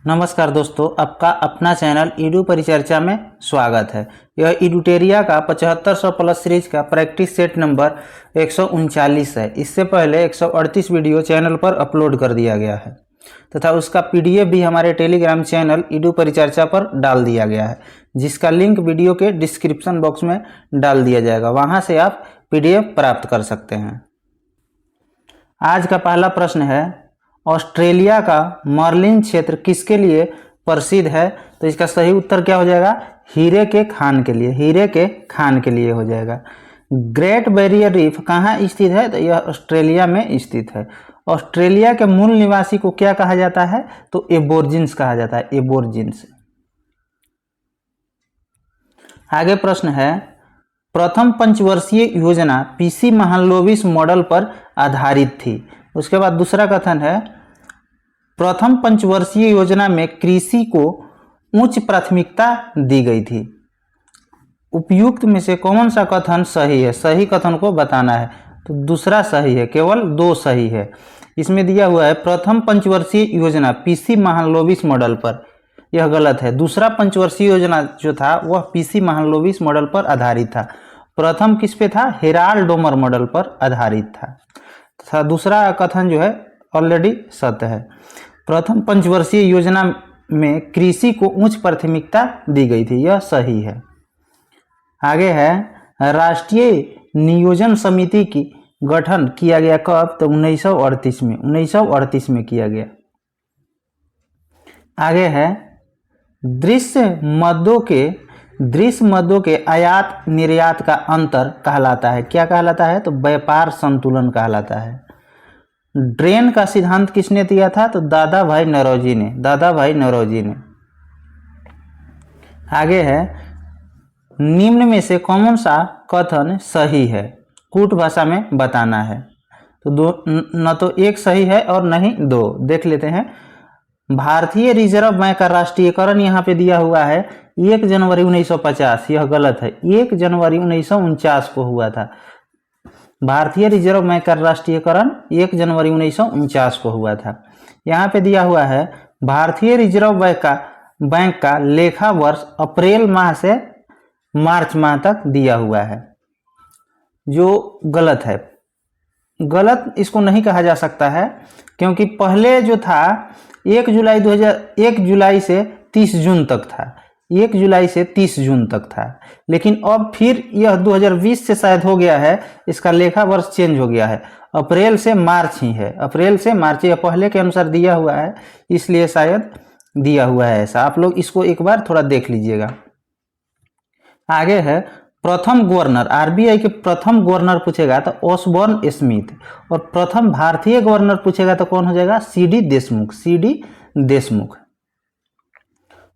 नमस्कार दोस्तों, आपका अपना चैनल ईडू परिचर्चा में स्वागत है। यह ईडूटेरिया का 7500 प्लस सीरीज का प्रैक्टिस सेट नंबर 139 है। इससे पहले 138 वीडियो चैनल पर अपलोड कर दिया गया है तथा उसका पीडीएफ भी हमारे टेलीग्राम चैनल ईडू परिचर्चा पर डाल दिया गया है, जिसका लिंक वीडियो के डिस्क्रिप्शन बॉक्स में डाल दिया जाएगा। वहां से आप पीडीएफ प्राप्त कर सकते हैं। आज का पहला प्रश्न है, ऑस्ट्रेलिया का मर्लिन क्षेत्र किसके लिए प्रसिद्ध है? तो इसका सही उत्तर क्या हो जाएगा? हीरे के खान के लिए। हीरे के खान के लिए हो जाएगा। ग्रेट बैरियर रीफ कहाँ स्थित है? तो यह ऑस्ट्रेलिया में स्थित है। ऑस्ट्रेलिया के मूल निवासी को क्या कहा जाता है? तो एबोर्जिन्स कहा जाता है, एबोर्जिन्स। आगे प्रश्न है, प्रथम पंचवर्षीय योजना पीसी महालनोबिस मॉडल पर आधारित थी। उसके बाद दूसरा कथन है, प्रथम पंचवर्षीय योजना में कृषि को उच्च प्राथमिकता दी गई थी। उपयुक्त में से कौन सा कथन सही है? सही कथन को बताना है। तो दूसरा सही है, केवल दो सही है। इसमें दिया हुआ है प्रथम पंचवर्षीय योजना पीसी महालनोबिस मॉडल पर, यह गलत है। दूसरा पंचवर्षीय योजना जो था वह पीसी महालनोबिस मॉडल पर आधारित था। प्रथम किस पे था? हेराल्ड डोमर मॉडल पर आधारित था। तथा दूसरा कथन जो है ऑलरेडी सत्य है। प्रथम पंचवर्षीय योजना में कृषि को उच्च प्राथमिकता दी गई थी, यह सही है। आगे है, राष्ट्रीय नियोजन समिति की गठन किया गया कब? तो 1938 में। 1938 में किया गया। आगे है, दृश्य मद्दों के आयात निर्यात का अंतर कहलाता है। क्या कहलाता है? तो व्यापार संतुलन कहलाता है। ड्रेन का सिद्धांत किसने दिया था? तो दादा भाई नौरोजी ने। आगे है, निम्न में से कौन सा कथन सही है? कूट भाषा में बताना है। तो न तो एक सही है और न ही दो। देख लेते हैं। भारतीय रिजर्व बैंक का राष्ट्रीयकरण यहाँ पे दिया हुआ है 1 जनवरी 1950, यह गलत है। 1 जनवरी 1949 को हुआ था। भारतीय रिजर्व बैंक का राष्ट्रीयकरण 1 जनवरी 1949 को हुआ था। यहाँ पे दिया हुआ है भारतीय रिजर्व बैंक का लेखा वर्ष अप्रैल माह से मार्च माह तक दिया हुआ है, जो गलत है। गलत इसको नहीं कहा जा सकता है, क्योंकि पहले जो था 1 जुलाई से 30 जून तक था। 1 जुलाई से 30 जून तक था, लेकिन अब फिर यह 2020 से शायद हो गया है, इसका लेखा वर्ष चेंज हो गया है। अप्रैल से मार्च ही है। अप्रैल से मार्च यह पहले के अनुसार दिया हुआ है, इसलिए शायद दिया हुआ है ऐसा। आप लोग इसको एक बार थोड़ा देख लीजिएगा। आगे है, प्रथम गवर्नर, आरबीआई के प्रथम गवर्नर पूछेगा तो ऑसबॉर्न स्मिथ, और प्रथम भारतीय गवर्नर पूछेगा तो कौन हो जाएगा? सीडी देशमुख।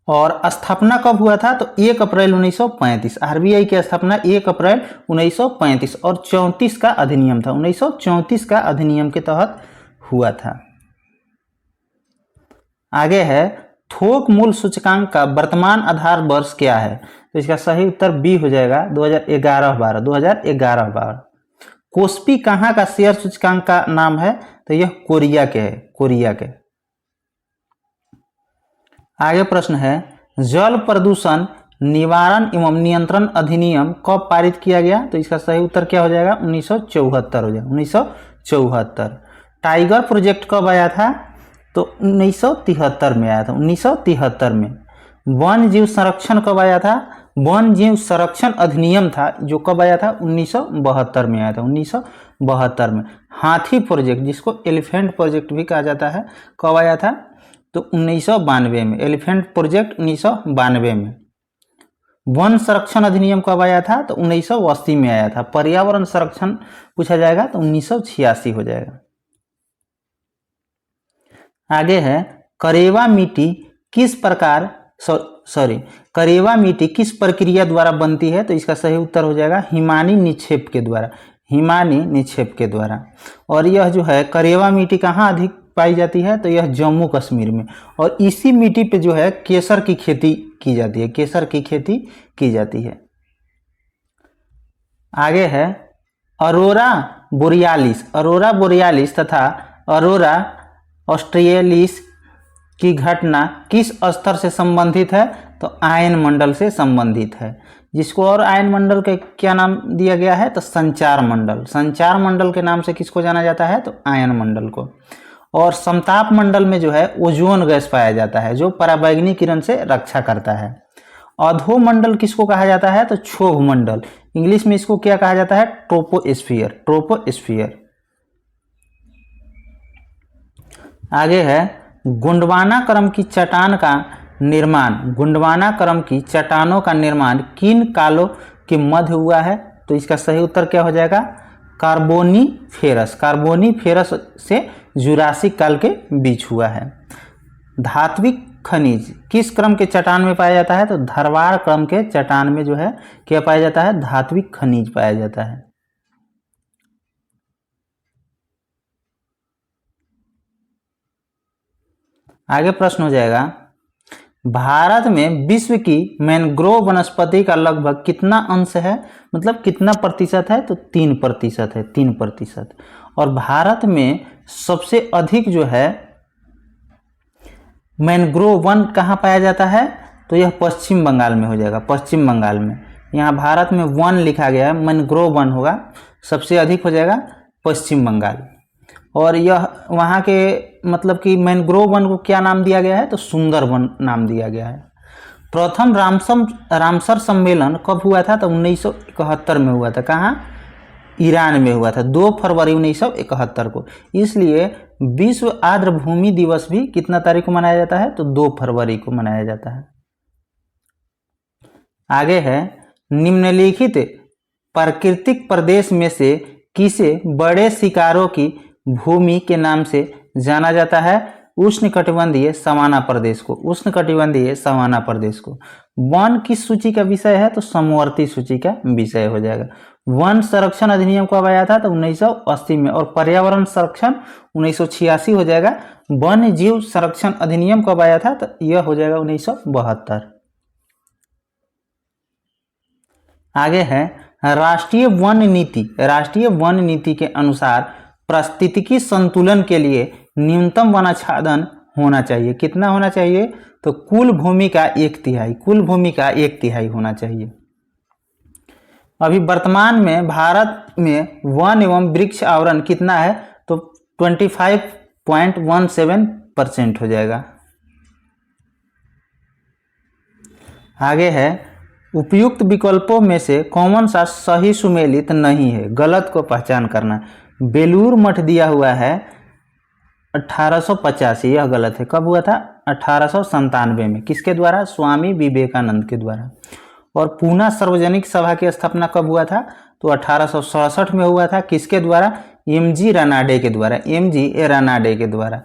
और स्थापना कब हुआ था? तो 1 अप्रैल 1935। आरबीआई की स्थापना 1 अप्रैल 1935 और 34 का अधिनियम था। 1934 का अधिनियम के तहत हुआ था। आगे है, थोक मूल्य सूचकांक का वर्तमान आधार वर्ष क्या है? तो इसका सही उत्तर बी हो जाएगा 2011-12। कोस्पी कहाँ का शेयर सूचकांक का नाम है? तो यह कोरिया के। आगे प्रश्न है, जल प्रदूषण निवारण एवं नियंत्रण अधिनियम कब पारित किया गया? तो इसका सही उत्तर क्या हो जाएगा? 1974 हो जाएगा। 1974। टाइगर प्रोजेक्ट कब आया था? तो 1973 में आया था। 1973 में। वन जीव संरक्षण कब आया था? वन जीव संरक्षण अधिनियम था जो कब आया था? 1972 में आया था। 1972 में। हाथी प्रोजेक्ट, जिसको एलिफेंट प्रोजेक्ट भी कहा जाता है, कब आया था? तो 1992 में। एलिफेंट प्रोजेक्ट 1992 में। वन संरक्षण अधिनियम कब आया था? तो 1980 में आया था। पर्यावरण संरक्षण पूछा जाएगा तो 1986 हो जाएगा। आगे है, करेवा मिट्टी किस प्रक्रिया द्वारा बनती है? तो इसका सही उत्तर हो जाएगा हिमानी निक्षेप के द्वारा। और यह जो है करेवा मिट्टी कहाँ अधिक पाई जाती है? तो यह जम्मू कश्मीर में। और इसी मिट्टी पे जो है केसर की खेती की जाती है। आगे है, अरोरा बोरियालिस तथा अरोरा ऑस्ट्रेलिस की घटना किस स्तर से संबंधित है? तो आयन मंडल से संबंधित है, जिसको और आयन मंडल के क्या नाम दिया गया है? तो संचार मंडल। संचार मंडल के नाम से किसको जाना जाता है? तो आयन मंडल को। और समताप मंडल में जो है ओजोन गैस पाया जाता है, जो पराबैंगनी किरण से रक्षा करता है। अधोमंडल किसको कहा जाता है? तो क्षोभ मंडल। इंग्लिश में इसको क्या कहा जाता है? ट्रोपोस्फियर। ट्रोपोस्फियर। आगे है गोंडवाना क्रम की चट्टान का निर्माण। गोंडवाना क्रम की चट्टानों का निर्माण किन कालों के मध्य हुआ है? तो इसका सही उत्तर क्या हो जाएगा? कार्बोनीफेरस। कार्बोनीफेरस से जुरासिक काल के बीच हुआ है। धात्विक खनिज किस क्रम के चट्टान में पाया जाता है? तो धरवाड़ क्रम के चट्टान में जो है क्या पाया जाता है? धात्विक खनिज पाया जाता है। आगे प्रश्न हो जाएगा, भारत में विश्व की मैंग्रोव वनस्पति का लगभग कितना अंश है? मतलब कितना प्रतिशत है? तो 3% है, 3%। और भारत में सबसे अधिक जो है मैंग्रोव वन कहाँ पाया जाता है? तो यह पश्चिम बंगाल में हो जाएगा, पश्चिम बंगाल में। यहाँ भारत में वन लिखा गया है, मैंग्रोव वन होगा, सबसे अधिक हो जाएगा पश्चिम बंगाल। और यह वहाँ के मतलब कि मैंग्रोव वन को क्या नाम दिया गया है? तो सुंदर वन नाम दिया गया है। प्रथम रामसर सम्मेलन कब हुआ था? तो 1971 में हुआ था। कहाँ? ईरान में हुआ था, 2 फरवरी 1971 को। इसलिए विश्व आर्द्र भूमि दिवस भी कितना तारीख को मनाया जाता है? तो 2 फरवरी को मनाया जाता है। आगे है निम्नलिखित प्राकृतिक प्रदेश में से किसे बड़े शिकारों की भूमि के नाम से जाना जाता है? उष्णकटिबंधीय सवाना प्रदेश को। उष्णकटिबंधीय सवाना प्रदेश को। वन किस सूची का विषय है? तो समवर्ती सूची का विषय हो जाएगा। वन संरक्षण अधिनियम कब आया था? तो 1980 में। और पर्यावरण संरक्षण 1986 हो जाएगा। वन्य जीव संरक्षण अधिनियम कब आया था? तो यह हो जाएगा 1972। आगे है राष्ट्रीय वन नीति। राष्ट्रीय वन नीति के अनुसार पारिस्थितिकी संतुलन के लिए न्यूनतम वनाच्छादन होना चाहिए। कितना होना चाहिए? तो कुल भूमि का 1/3। कुल भूमि का 1/3 होना चाहिए। अभी वर्तमान में भारत में वन एवं वृक्ष आवरण कितना है? तो 25.17% हो जाएगा। आगे है उपयुक्त विकल्पों में से कौन सा सही सुमेलित नहीं है? गलत को पहचान करना। बेलूर मठ दिया हुआ है 1885, यह गलत है। कब हुआ था? 1897 में। किसके द्वारा? स्वामी विवेकानंद के द्वारा। और पूना सार्वजनिक सभा की स्थापना कब हुआ था? तो 1867 में हुआ था। किसके द्वारा? एमजी रानाडे के द्वारा। एमजी रानाडे के द्वारा।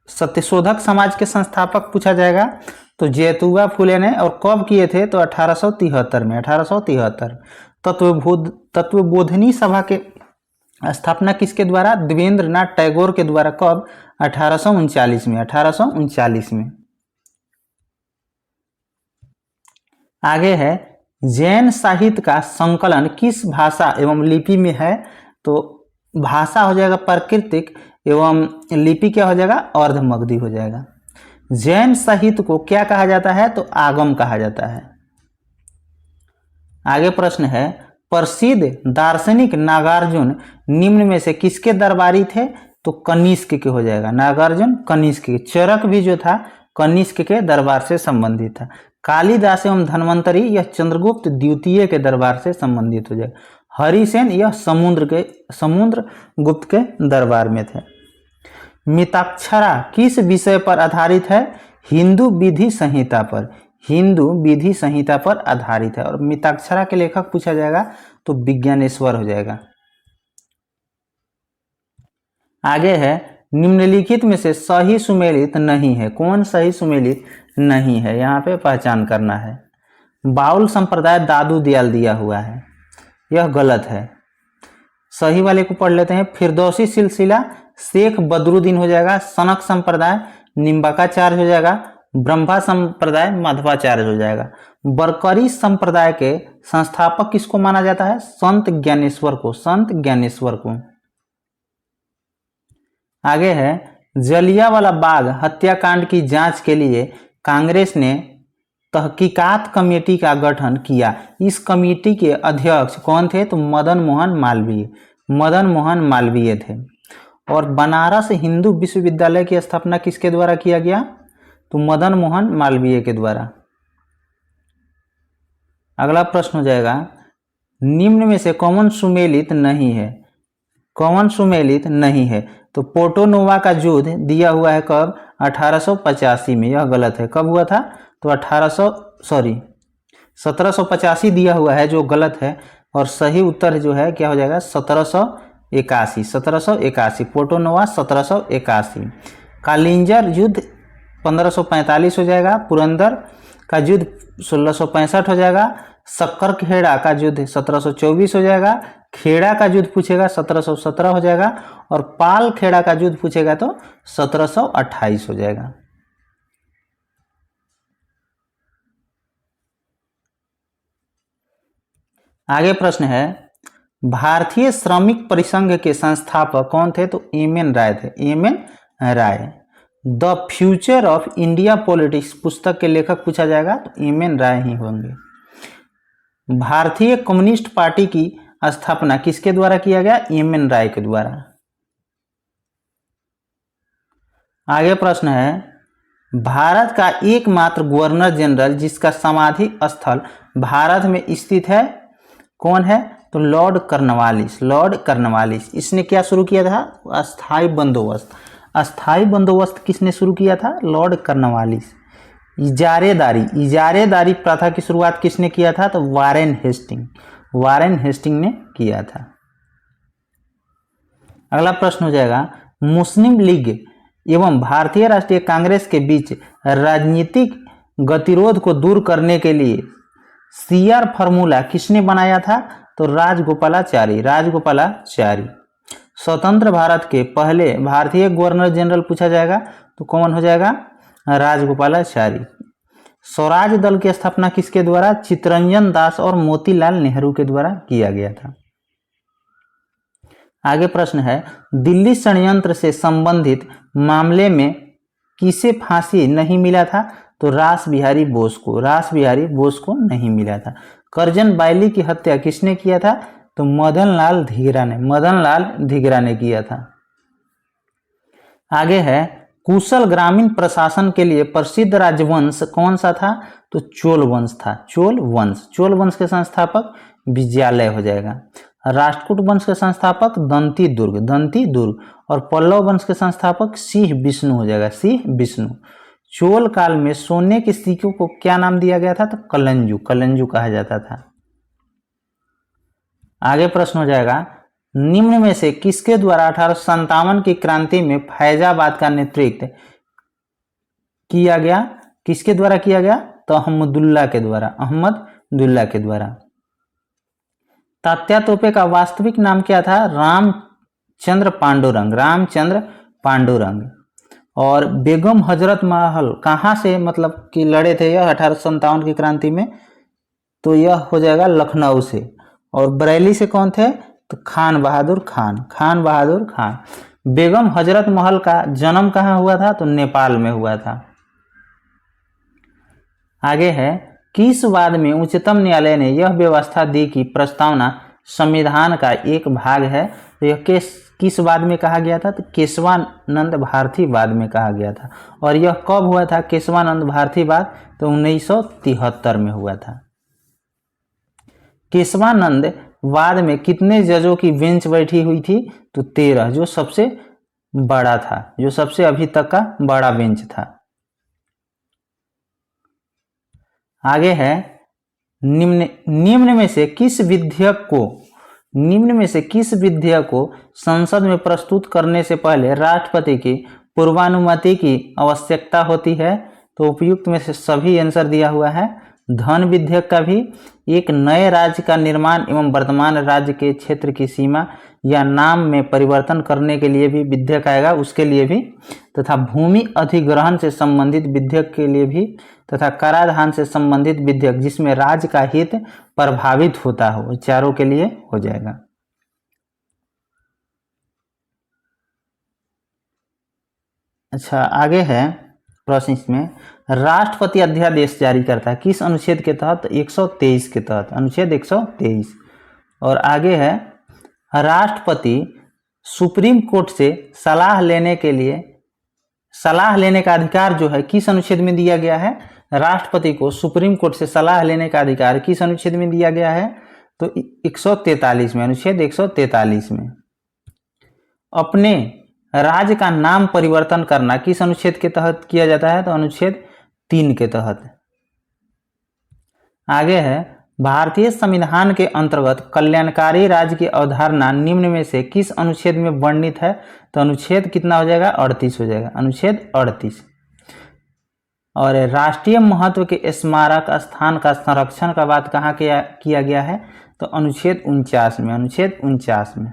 सत्यशोधक समाज के संस्थापक पूछा जाएगा तो ज्योतिबा फुले ने। और कब किए थे? तो 1873 में। 1873। तत्वबोधिनी सभा के स्थापना किसके द्वारा? देवेंद्र नाथ टैगोर के द्वारा। कब? 1839 में। 1839 में। आगे है जैन साहित्य का संकलन किस भाषा एवं लिपि में है? तो भाषा हो जाएगा प्राकृतिक एवं लिपि क्या हो जाएगा? अर्धमगधी हो जाएगा। जैन साहित्य को क्या कहा जाता है? तो आगम कहा जाता है। आगे प्रश्न है प्रसिद्ध दार्शनिक नागार्जुन निम्न में से किसके दरबारी थे? तो कनिष्क के हो जाएगा। नागार्जुन कनिष्क के। चरक भी जो था कनिष्क के दरबार से संबंधित था। कालिदास एवं धन्वंतरी यह चंद्रगुप्त द्वितीय के दरबार से संबंधित हो जाएगा। हरिसेन यह समुद्रगुप्त के दरबार में थे। मिताक्षरा किस विषय पर आधारित है? हिंदू विधि संहिता पर। हिंदू विधि संहिता पर आधारित है। और मिताक्षरा के लेखक पूछा जाएगा तो विज्ञानेश्वर हो जाएगा। आगे है निम्नलिखित में से सही सुमेलित नहीं है। कौन सही सुमेलित नहीं है? यहाँ पे पहचान करना है। बाउल संप्रदाय दादू दयाल दिया हुआ है, यह गलत है। सही वाले को पढ़ लेते हैं। फिरदौसी सिलसिला शेख बदरुद्दीन हो जाएगा। सनक संप्रदाय निम्बाकाचार्य हो जाएगा। ब्रह्मा संप्रदाय माधवाचार्य हो जाएगा। बरकरी संप्रदाय के संस्थापक किसको माना जाता है? संत ज्ञानेश्वर को। संत ज्ञानेश्वर को। आगे है जलियांवाला बाग हत्याकांड की जांच के लिए कांग्रेस ने तहकीकात कमेटी का गठन किया। इस कमेटी के अध्यक्ष कौन थे? तो मदन मोहन मालवीय, मदन मोहन मालवीय थे। और बनारस हिंदू विश्वविद्यालय की स्थापना किसके द्वारा किया गया? तो मदन मोहन मालवीय के द्वारा। अगला प्रश्न हो जाएगा, निम्न में से कौन सुमेलित नहीं है? कौन सुमेलित नहीं है? तो पोर्टो नोवा का युद्ध दिया हुआ है कब? 1885 में। यह गलत है। कब हुआ था? तो 1785 दिया हुआ है जो गलत है, और सही उत्तर जो है क्या हो जाएगा? 1781। 1781 पोर्टो नोवा 1781। कालिंजर युद्ध 1545 हो जाएगा। पुरंदर का युद्ध 1665 हो जाएगा। सक्करखेड़ा का युद्ध 1724 हो जाएगा। खेड़ा का युद्ध पूछेगा 1717 हो जाएगा। और पाल खेड़ा का युद्ध पूछेगा तो 1728 हो जाएगा। आगे प्रश्न है, भारतीय श्रमिक परिसंघ के संस्थापक कौन थे? तो एम.एन. राय थे। M N. Roy. The future of India politics पुस्तक के लेखक पूछा जाएगा तो एम.एन. राय ही होंगे। भारतीय कम्युनिस्ट पार्टी की स्थापना किसके द्वारा किया गया? एम.एन. राय के द्वारा। आगे प्रश्न है, भारत का एकमात्र गवर्नर जनरल जिसका समाधि स्थल भारत में स्थित है कौन है? तो लॉर्ड कर्नवालिस। Lord Cornwallis. इसने क्या शुरू किया था? अस्थाई बंदोबस्त। अस्थाई बंदोबस्त किसने शुरू किया था? Lord Cornwallis. इजारेदारी प्रथा की शुरुआत किसने किया था? तो वारेन हेस्टिंग। वारेन हेस्टिंग ने किया था। अगला प्रश्न हो जाएगा, मुस्लिम लीग एवं भारतीय राष्ट्रीय कांग्रेस के बीच राजनीतिक गतिरोध को दूर करने के लिए सीआर फार्मूला किसने बनाया था? तो राजगोपालाचारी। राजगोपालाचारी। स्वतंत्र भारत के पहले भारतीय गवर्नर जनरल पूछा जाएगा तो कौन हो जाएगा? राजगोपालाचारी। स्वराज दल की स्थापना किसके द्वारा? चित्तरंजन दास और मोतीलाल नेहरू के द्वारा किया गया था। आगे प्रश्न है, दिल्ली षड्यंत्र से संबंधित मामले में किसे फांसी नहीं मिला था? तो रास बिहारी बोस को। रास बिहारी बोस को नहीं मिला था। करजन बाइली की हत्या किसने किया था? तो मदनलाल धिंगरा ने। मदनलाल धिंगरा ने किया था। आगे है, कुशल ग्रामीण प्रशासन के लिए प्रसिद्ध राजवंश कौन सा था? तो चोल वंश था। चोल वंश। चोल वंश के संस्थापक विजयालय हो जाएगा। राष्ट्रकूट वंश के संस्थापक दंती दुर्ग। दंती दुर्ग। और पल्लव वंश के संस्थापक सिंह विष्णु हो जाएगा। सिंह विष्णु। चोल काल में सोने के सिक्कों को क्या नाम दिया गया था? तो कलंजू। कलंजू कहा जाता था। आगे प्रश्न हो जाएगा, निम्न में से किसके द्वारा 1857 की क्रांति में फैजाबाद का नेतृत्व किया गया? किसके द्वारा किया गया? तो अहमदुल्ला के द्वारा। अहमदुल्ला के द्वारा। तात्या तोपे का वास्तविक नाम क्या था? रामचंद्र पांडुरंग। रामचंद्र पांडुरंग। और बेगम हजरत महल कहाँ से मतलब कि लड़े थे यह 1857 की क्रांति में? तो यह हो जाएगा लखनऊ से। और बरेली से कौन थे? तो खान बहादुर खान। खान बहादुर खान। बेगम हजरत महल का जन्म कहाँ हुआ था? तो नेपाल में हुआ था। आगे है, किस वाद में उच्चतम न्यायालय ने यह व्यवस्था दी कि प्रस्तावना संविधान का एक भाग है? तो यह किस वाद में कहा गया था? तो केशवानंद भारती वाद में कहा गया था। और यह कब हुआ था केशवानंद भारती वाद? तो 1973 में हुआ था। केशवानंद वाद में कितने जजों की बेंच बैठी हुई थी? तो 13, जो सबसे बड़ा था, जो सबसे अभी तक का बड़ा बेंच था। आगे है, निम्न में से किस विधेयक को संसद में प्रस्तुत करने से पहले राष्ट्रपति की पूर्वानुमति की आवश्यकता होती है? तो उपयुक्त में से सभी आंसर दिया हुआ है। धन विधेयक का भी, एक नए राज्य का निर्माण एवं वर्तमान राज्य के क्षेत्र की सीमा या नाम में परिवर्तन करने के लिए भी विधेयक आएगा, उसके लिए भी, तथा भूमि अधिग्रहण से संबंधित विधेयक के लिए भी, तथा कराधान से संबंधित विधेयक जिसमें राज्य का हित प्रभावित होता हो, चारों के लिए हो जाएगा। अच्छा, आगे है प्रश्न इसमें, राष्ट्रपति अध्यादेश जारी करता है किस अनुच्छेद के तहत? 123 के तहत, अनुच्छेद 123। और आगे है, राष्ट्रपति सुप्रीम कोर्ट से सलाह लेने का अधिकार जो है किस अनुच्छेद में दिया गया है? राष्ट्रपति को सुप्रीम कोर्ट से सलाह लेने का अधिकार किस अनुच्छेद में दिया गया है? तो 143 में, अनुच्छेद 143 में। अपने राज्य का नाम परिवर्तन करना किस अनुच्छेद के तहत किया जाता है? तो अनुच्छेद 3 के तहत। आगे है, भारतीय संविधान के अंतर्गत कल्याणकारी राज्य की अवधारणा निम्न में से किस अनुच्छेद में वर्णित है? तो अनुच्छेद कितना हो जाएगा? 38 हो जाएगा, अनुच्छेद 38। और राष्ट्रीय महत्व के स्मारक स्थान का संरक्षण का बात कहाँ किया गया है? तो अनुच्छेद 49 में, अनुच्छेद 49 में।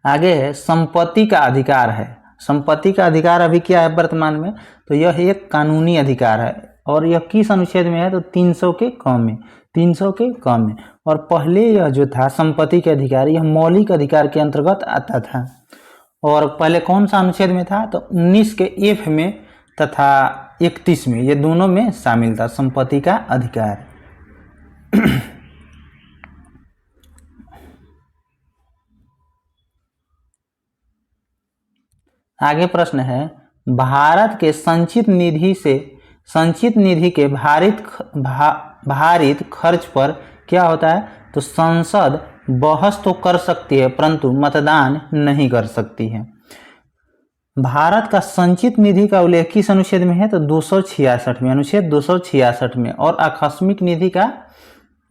आगे है, संपत्ति का अधिकार है। संपत्ति का अधिकार अभी क्या है वर्तमान में? तो यह एक कानूनी अधिकार है और यह किस अनुच्छेद में है? तो 300 के क में, 300 के क में। और पहले यह जो था संपत्ति के अधिकार, यह मौलिक अधिकार के अंतर्गत आता था। और पहले कौन सा अनुच्छेद में था? तो 19 के F में तथा 31 में, ये दोनों में शामिल था संपत्ति का अधिकार। आगे प्रश्न है, भारत के संचित निधि के भारित खर्च पर क्या होता है? तो संसद बहस तो कर सकती है परंतु मतदान नहीं कर सकती है। भारत का संचित निधि का उल्लेख किस अनुच्छेद में है? तो 266 में, अनुच्छेद 266 में। और आकस्मिक निधि का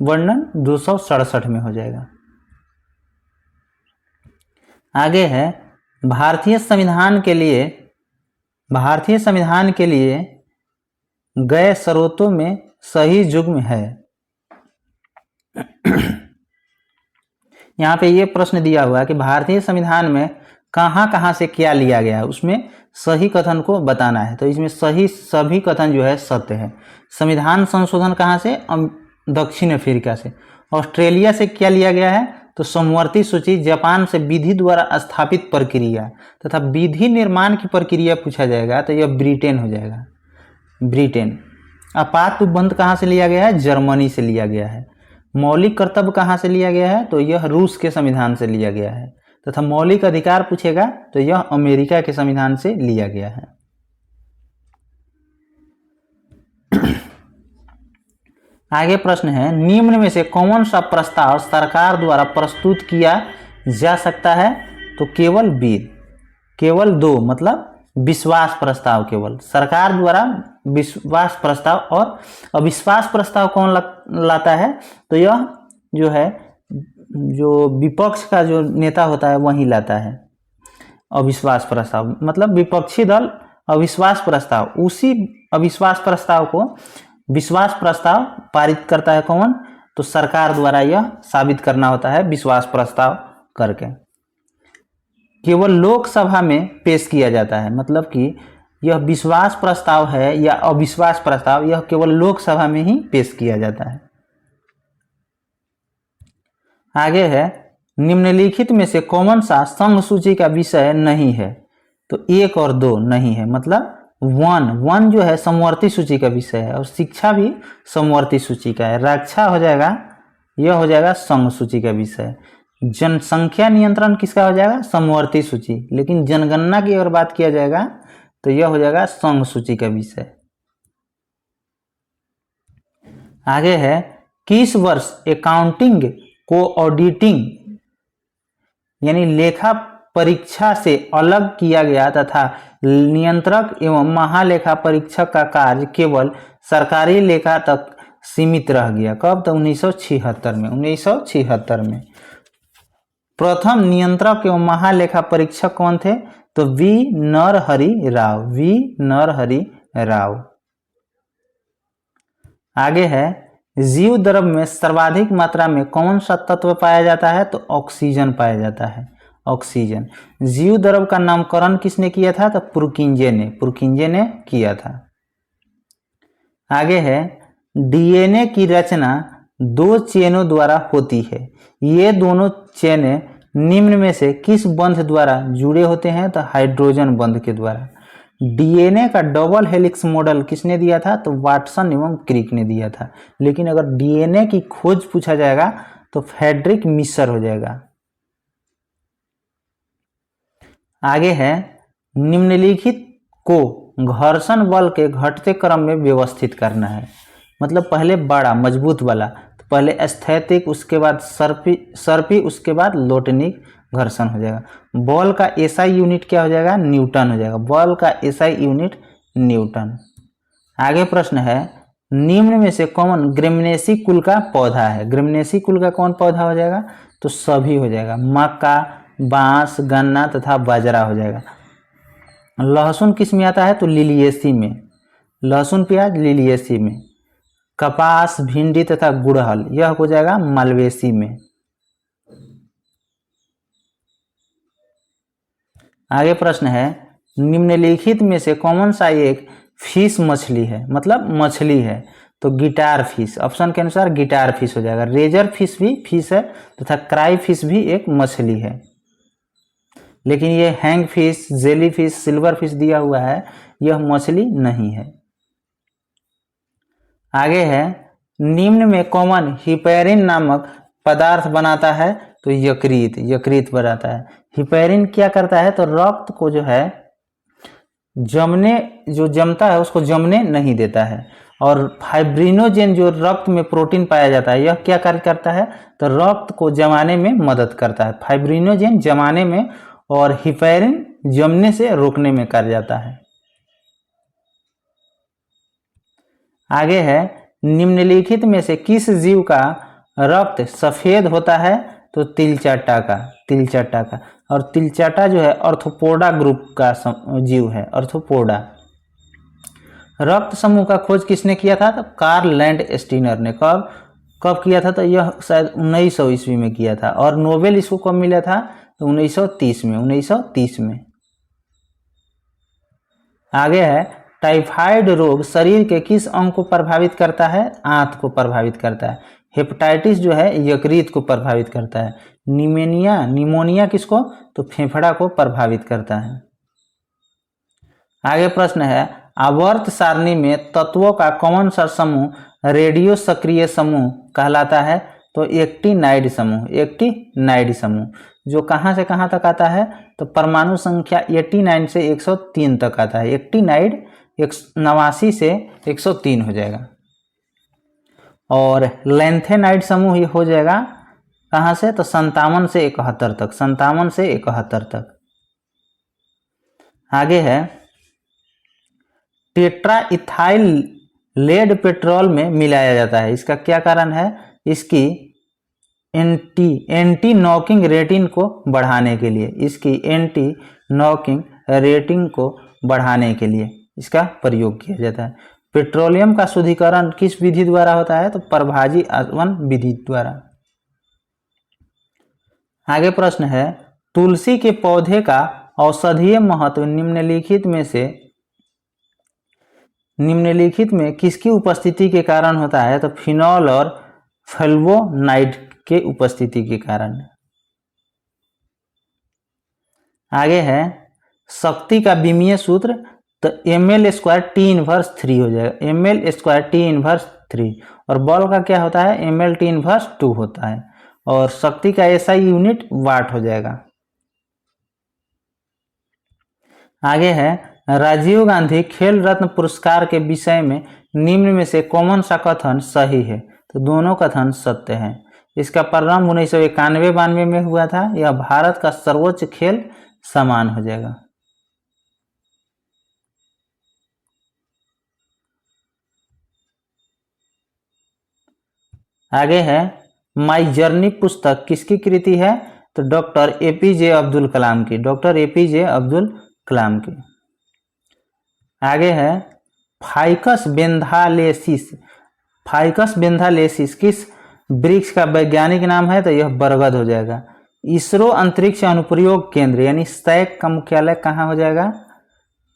वर्णन 267 में हो जाएगा। आगे है, भारतीय संविधान के लिए गए स्रोतों में सही युग्म है। यहाँ पे ये प्रश्न दिया हुआ है कि भारतीय संविधान में कहाँ से क्या लिया गया है, उसमें सही कथन को बताना है। तो इसमें सभी कथन जो है सत्य है। संविधान संशोधन कहाँ से? दक्षिण अफ्रीका से। ऑस्ट्रेलिया से क्या लिया गया है? तो समवर्ती सूची। जापान से विधि द्वारा स्थापित प्रक्रिया तथा विधि निर्माण की प्रक्रिया पूछा जाएगा तो यह ब्रिटेन हो जाएगा, ब्रिटेन। आपात उपबंध कहाँ से लिया गया है? जर्मनी से लिया गया है। मौलिक कर्तव्य कहाँ से लिया गया है? तो यह रूस के संविधान से लिया गया है। तथा मौलिक अधिकार पूछेगा तो यह अमेरिका के संविधान से लिया गया है। आगे प्रश्न है, निम्न में से कौन सा प्रस्ताव सरकार द्वारा प्रस्तुत किया जा सकता है? तो केवल 2, मतलब विश्वास प्रस्ताव केवल सरकार द्वारा विश्वास प्रस्ताव। और अविश्वास प्रस्ताव कौन लाता है? तो यह जो है, जो विपक्ष का जो नेता होता है वही लाता है अविश्वास प्रस्ताव। मतलब विपक्षी दल अविश्वास प्रस्ताव, उसी अविश्वास प्रस्ताव को विश्वास प्रस्ताव पारित करता है कौन? तो सरकार द्वारा यह साबित करना होता है विश्वास प्रस्ताव करके। केवल लोकसभा में पेश किया जाता है, मतलब कि यह विश्वास प्रस्ताव है या अविश्वास प्रस्ताव, यह केवल लोकसभा में ही पेश किया जाता है। आगे है, निम्नलिखित में से कौन सा संघ सूची का विषय नहीं है? तो 1 और 2 नहीं है, मतलब 1 जो है समवर्ती सूची का विषय है और शिक्षा भी समवर्ती सूची का है। रक्षा हो जाएगा, यह हो जाएगा संघ सूची का विषय। जनसंख्या नियंत्रण किसका हो जाएगा? समवर्ती सूची। लेकिन जनगणना की अगर बात किया जाएगा तो यह हो जाएगा संघ सूची का विषय। आगे है, किस वर्ष अकाउंटिंग को ऑडिटिंग यानी लेखा परीक्षा से अलग किया गया तथा नियंत्रक एवं महालेखा परीक्षक का कार्य केवल सरकारी लेखा तक सीमित रह गया? कब? तो 1976 में, 1976 में। प्रथम नियंत्रक एवं महालेखा परीक्षक कौन थे? तो वी नरहरि राव। आगे है, जीव द्रव्य में सर्वाधिक मात्रा में कौन सा तत्व पाया जाता है? तो ऑक्सीजन पाया जाता है, ऑक्सीजन। जीव द्रव्य का नामकरण किसने किया था? तो पुरकिंजे ने किया था। आगे है, डीएनए की रचना 2 चेनों द्वारा होती है। ये दोनों चेनें निम्न में से किस बंध द्वारा जुड़े होते हैं? तो हाइड्रोजन बंध के द्वारा। डीएनए का डबल हेलिक्स मॉडल किसने दिया था? तो वाटसन एवं क्रिक ने दिया था। लेकिन अगर डीएनए की खोज पूछा जाएगा तो फ्रेडरिक मिशर हो जाएगा। आगे है, निम्नलिखित को घर्षण बल के घटते क्रम में व्यवस्थित करना है। मतलब पहले बड़ा मजबूत वाला, तो पहले स्थैतिक, उसके बाद सर्पी, उसके बाद लोटनिक घर्षण हो जाएगा। बॉल का एसआई यूनिट क्या हो जाएगा? न्यूटन हो जाएगा। बॉल का एसआई यूनिट न्यूटन। आगे प्रश्न है, निम्न में से कौन ग्रेमिनेसी कुल का पौधा है? ग्रेमिनेसी कुल का कौन पौधा हो जाएगा? तो सभी हो जाएगा। मक्का, बांस, गन्ना तथा बाजरा हो जाएगा। लहसुन किस में आता है? तो लिलिएसी में। लहसुन प्याज लिलिएसी में। कपास, भिंडी तथा गुड़हल यह हो जाएगा मालवेसी में। आगे प्रश्न है, निम्नलिखित में से कौन सा एक फिश मछली है? मतलब मछली है। तो गिटार फिश, ऑप्शन के अनुसार गिटार फिश हो जाएगा। रेजर फिश भी फिश है तथा क्राई फिश भी एक मछली है। लेकिन ये hang fish, jelly fish, silver fish दिया हुआ है, यह मछली नहीं है। आगे है, निम्न में कौन हिपेरिन नामक पदार्थ बनाता है? तो यकृत बनाता है। हिपेरिन क्या करता है? तो रक्त को जो है जमता है उसको जमने नहीं देता है। और फाइब्रिनोजेन जो रक्त में प्रोटीन पाया जाता है, यह क्या कार्य करता है? तो रक्त को जमाने में मदद करता है। फाइब्रिनोजेन जमाने में और हिपेरिन जमने से रोकने में कार्य जाता है। आगे है, निम्नलिखित में से किस जीव का रक्त सफेद होता है? तो तिलचट्टा का। और तिलचट्टा जो है आर्थ्रोपोडा ग्रुप का जीव है, आर्थ्रोपोडा। रक्त समूह का खोज किसने किया था? तो कार्ल लैंडस्टीनर ने। कब किया था? तो यह शायद 1900 ईस्वी में किया था। और नोबेल इसको कब मिला था? तो 1930 में। आगे है, टाइफाइड रोग शरीर के किस अंग को प्रभावित करता है? आंत को प्रभावित करता है। हेपेटाइटिस जो है यकृत को प्रभावित करता है। निमोनिया किसको? तो फेफड़ा को प्रभावित करता है। आगे प्रश्न है, आवर्त सारणी में तत्वों का कौन सा समूह रेडियो सक्रिय समूह कहलाता है? तो एक्टिनाइड समूह, जो कहां से कहां तक आता है? तो परमाणु संख्या 89 से 103 तक आता है। एक्टिनाइड 89 से 103 हो जाएगा। और लेंथेनाइड समूह ये हो जाएगा कहां से? तो 57 से 71 तक। आगे है, टेट्रा इथाइल लेड पेट्रोल में मिलाया जाता है, इसका क्या कारण है? इसकी एंटी नॉकिंग रेटिंग को बढ़ाने के लिए इसका प्रयोग किया जाता है। पेट्रोलियम का शुद्धिकरण किस विधि द्वारा होता है? तो प्रभाजी आवन विधि द्वारा। आगे प्रश्न है, तुलसी के पौधे का औषधीय महत्व निम्नलिखित में किसकी उपस्थिति के कारण होता है? तो फिनॉल और फ्लेवोनाइड के उपस्थिति के कारण। आगे है, शक्ति का विमीय सूत्र, तो ml² T−3 हो जाएगा। ml² T−3। और बल का क्या होता है? ml T−2 होता है। और शक्ति का एसआई यूनिट वाट हो जाएगा। आगे है, राजीव गांधी खेल रत्न पुरस्कार के विषय में निम्न में से कौन सा कथन सही है? तो दोनों कथन सत्य हैं। इसका प्रारंभ 1991-92 में हुआ था। यह भारत का सर्वोच्च खेल सम्मान हो जाएगा। आगे है, माई जर्नी पुस्तक किसकी कृति है? तो डॉक्टर एपीजे अब्दुल कलाम की। आगे है, फाइकस बेंथालेसिस किस वृक्ष का वैज्ञानिक नाम है? तो यह बरगद हो जाएगा। इसरो अंतरिक्ष अनुप्रयोग केंद्र यानी STAC का मुख्यालय कहाँ हो जाएगा?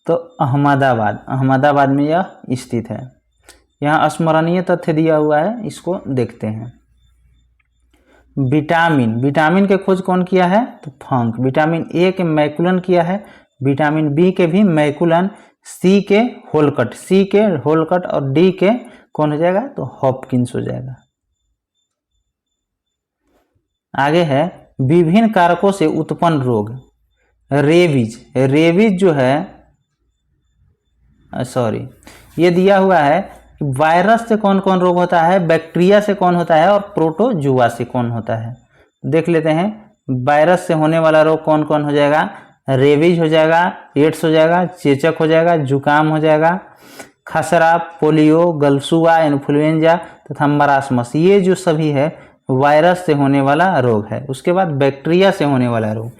तो अहमदाबाद में यह स्थित है। यहाँ स्मरणीय तथ्य दिया हुआ है, इसको देखते हैं। विटामिन, विटामिन के खोज कौन किया है? तो फंक। विटामिन ए के मैकुलन किया है, विटामिन बी के भी मैकुलन, सी के होलकट और डी के कौन हो जाएगा? तो हॉपकिंस हो जाएगा। आगे है विभिन्न कारकों से उत्पन्न रोग। रेबीज जो है, सॉरी, ये दिया हुआ है कि वायरस से कौन कौन रोग होता है, बैक्टीरिया से कौन होता है और प्रोटोजुआ से कौन होता है। देख लेते हैं, वायरस से होने वाला रोग कौन कौन हो जाएगा? रेबीज हो जाएगा, एड्स हो जाएगा, चेचक हो जाएगा, जुकाम हो जाएगा, खसरा, पोलियो, गलसुआ, इन्फ्लुएंजा तथा मरासमस, ये जो सभी है वायरस से होने वाला रोग है। उसके बाद बैक्टीरिया से होने वाला रोग,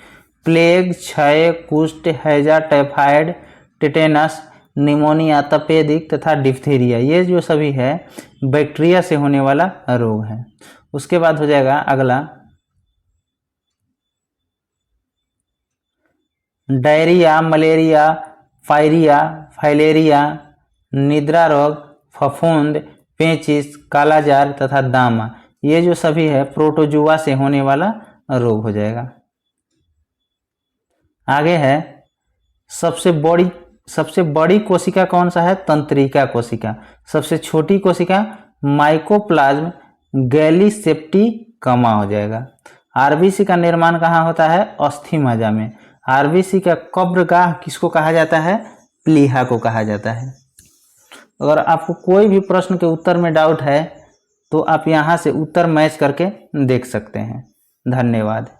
प्लेग, क्षय, कुष्ठ, हैजा, टाइफाइड, टेटेनस, निमोनिया, तपेदिक तथा डिप्थीरिया, ये जो सभी है बैक्टीरिया से होने वाला रोग है। उसके बाद हो जाएगा अगला डायरिया, मलेरिया, फाइलेरिया, निद्रा रोग, फफूंद, पेचिस, कालाजार तथा दामा, ये जो सभी है प्रोटोजुआ से होने वाला रोग हो जाएगा। आगे है सबसे बड़ी कोशिका कौन सा है? तंत्रिका कोशिका। सबसे छोटी कोशिका माइकोप्लाज्म गैलीसेप्टिकमा हो जाएगा। आरबीसी का निर्माण कहाँ होता है? अस्थि मज्जा में। आरबीसी का कब्रगाह किसको कहा जाता है? प्लीहा को कहा जाता है। अगर आपको कोई भी प्रश्न के उत्तर में डाउट है तो आप यहाँ से उत्तर मैच करके देख सकते हैं। धन्यवाद।